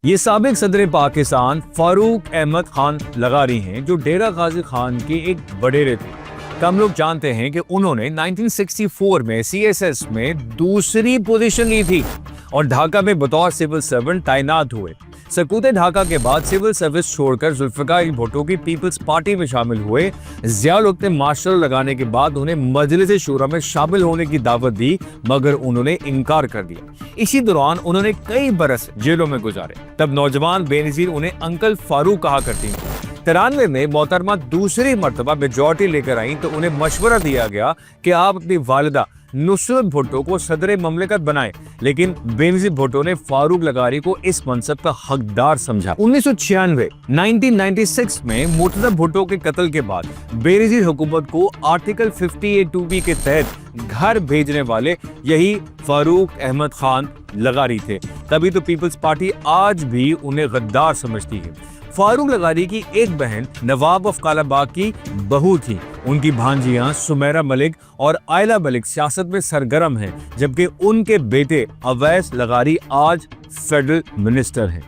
ये साबिक सदर पाकिस्तान फारूक अहमद खान लगारी हैं, जो डेरा गाजी खान के एक वडेरे थे। कम लोग जानते हैं कि उन्होंने 1964 में सीएसएस में दूसरी पोजीशन ली थी और ढाका में बतौर सिविल सर्वेंट तैनात हुए। सकूत ढाका के बाद सिविल सर्विस छोड़कर जुल्फिकार अली भुट्टो की पीपल्स पार्टी में शामिल हुए। ज़ियाउल हक ने मार्शल लगाने के बाद उन्हें मजलिस शूरा में शामिल होने की दावत दी, मगर उन्होंने इनकार कर दिया। इसी दौरान उन्होंने कई बरस जेलों में गुजारे। तब नौजवान बेनजीर उन्हें अंकल फारूक कहा करती थी। 93 में मोहतरमा दूसरी मर्तबा मेजॉरिटी लेकर आई तो उन्हें मशवरा दिया गया कि आप अपनी वालिदा नुसरत भुट्टो को सदर ममलिकत बनाएं, लेकिन बेनजीर भुट्टो ने फारूक लगारी को इस मनसब का हकदार समझा। 1996 में मुर्तजा भुट्टो के कत्ल के बाद बेनजीर हुकूमत को आर्टिकल 58(2)B के तहत घर भेजने वाले यही फारूक अहमद खान लगारी थे। तभी तो पीपल्स पार्टी आज भी उन्हें गद्दार समझती है। फारूक लगारी की एक बहन नवाब ऑफ कालाबाग की बहू थी। उनकी भांजियां सुमेरा मलिक और आयला मलिक सियासत में सरगर्म हैं, जबकि उनके बेटे अवैस लगारी आज फेडरल मिनिस्टर हैं।